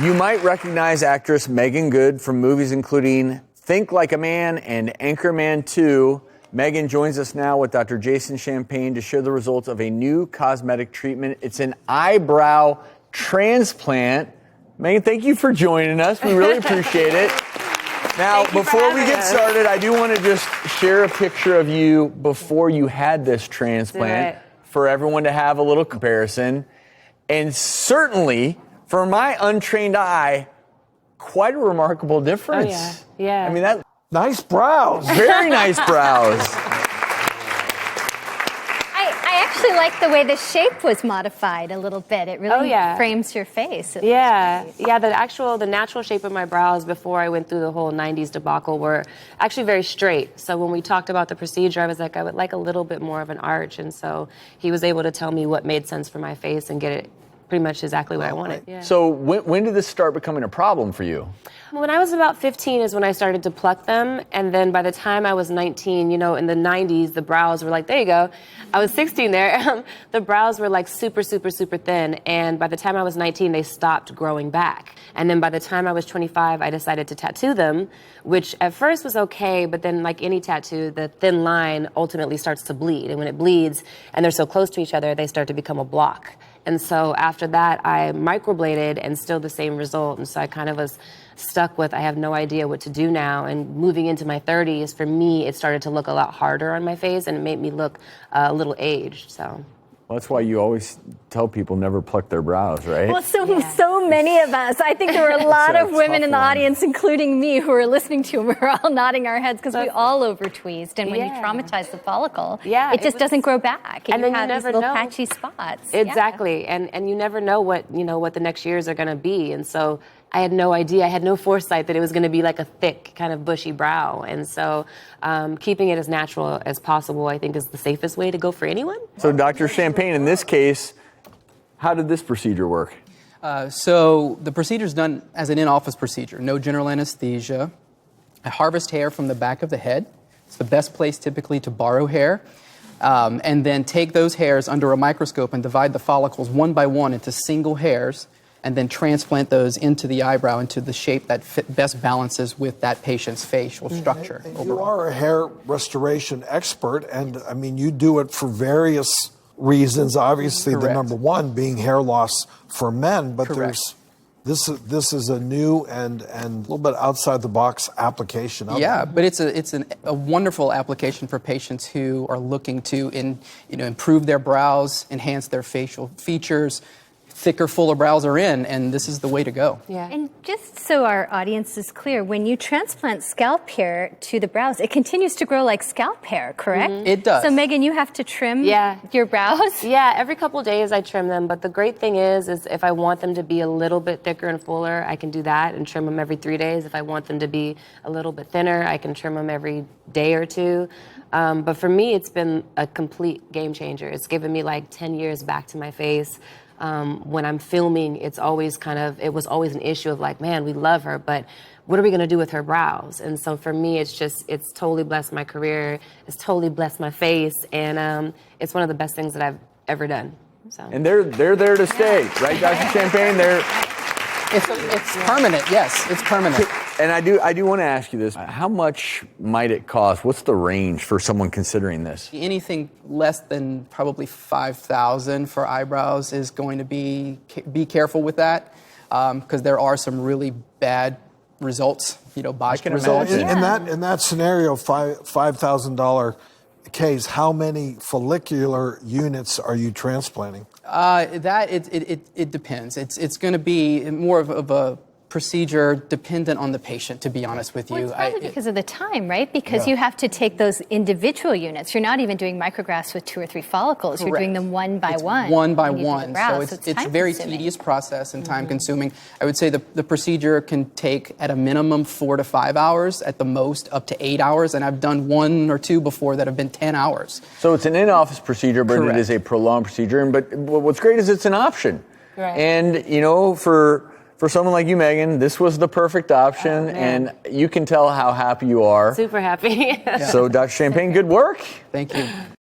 You might recognize actress Meagan Good from movies including Think Like a Man and Anchorman 2. Meagan joins us now with Dr. Jason Champagne to share the results of a new cosmetic treatment. It's an eyebrow transplant. Meagan, thank you for joining us. We really appreciate it. Now, before we get started, I do want to just share a picture of you before you had this transplant for everyone to have a little comparison. And certainly, for my untrained eye, quite a remarkable difference. Oh, yeah. I mean, that nice brows. Very nice brows. I actually like the way the shape was modified a little bit. It really frames your face. The natural shape of my brows before I went through the whole 90s debacle were actually very straight. So when we talked about the procedure, I was like, I would like a little bit more of an arch. And so he was able to tell me what made sense for my face and get it pretty much exactly what I wanted. Yeah. So when did this start becoming a problem for you? When I was about 15 is when I started to pluck them. And then by the time I was 19, in the 90s, the brows were like, there you go. I was 16 there. The brows were like super, super, super thin. And by the time I was 19, they stopped growing back. And then by the time I was 25, I decided to tattoo them, which at first was okay. But then like any tattoo, the thin line ultimately starts to bleed. And when it bleeds and they're so close to each other, they start to become a block. And so after that, I microbladed and still the same result. And so I kind of was stuck with, I have no idea what to do now. And moving into my 30s, for me, it started to look a lot harder on my face and it made me look a little aged, so. Well, that's why you always tell people never pluck their brows, right? Well, so many of us. I think there were a lot of women in the audience, including me, who were listening to him. We were all nodding our heads because we all over-tweezed. And when you traumatize the follicle, it just doesn't grow back. And then you have never these little know. patchy spots. Exactly. And you never know what the next years are going to be. And so I had no idea. I had no foresight that it was going to be like a thick, kind of bushy brow. And so keeping it as natural as possible, I think, is the safest way to go for anyone. So, Dr. Champagne, in this case, how did this procedure work? So the procedure is done as an in-office procedure. No general anesthesia. I harvest hair from the back of the head. It's the best place typically to borrow hair. And then take those hairs under a microscope and divide the follicles one by one into single hairs, and then transplant those into the eyebrow, into the shape that best balances with that patient's facial structure. And you are a hair restoration expert, and I mean, you do it for various reasons. Obviously, the number one being hair loss for men, but this is a new and a little bit outside the box application of it. But it's a wonderful application for patients who are looking to improve their brows, enhance their facial features. Thicker, fuller brows are in, and this is the way to go. Yeah. And just so our audience is clear, when you transplant scalp hair to the brows, it continues to grow like scalp hair, correct? Mm-hmm. It does. So, Meagan, you have to trim your brows? Yeah, every couple of days I trim them. But the great thing is if I want them to be a little bit thicker and fuller, I can do that and trim them every 3 days. If I want them to be a little bit thinner, I can trim them every day or two. But for me, it's been a complete game changer. It's given me like 10 years back to my face. When I'm filming, it was always an issue of like, man, we love her, but what are we going to do with her brows? And so for me, it's totally blessed my career. It's totally blessed my face. And it's one of the best things that I've ever done. So. And they're there to stay, right, Dr. Champagne? It's permanent, yes, it's permanent. And I do want to ask you this. How much might it cost? What's the range for someone considering this? Anything less than probably $5,000 for eyebrows is going to be careful with that, because there are some really bad results, botched results. In that scenario, $5,000 case, how many follicular units are you transplanting? It depends. It's going to be more of a procedure dependent on the patient, to be honest with you. Well, it's probably because of the time, right? Because you have to take those individual units. You're not even doing micrografts with 2 or 3 follicles. Correct. You're doing them one by one. One by one. So it's a very time-consuming. tedious process and time-consuming. I would say the procedure can take at a minimum 4 to 5 hours, at the most up to 8 hours, and I've done 1 or 2 before that have been 10 hours. So it's an in-office procedure, but Correct. it is a prolonged procedure. But what's great is it's an option. Right. And, for someone like you, Meagan, this was the perfect option, and you can tell how happy you are. Super happy. So, Dr. Champagne, good work. Thank you.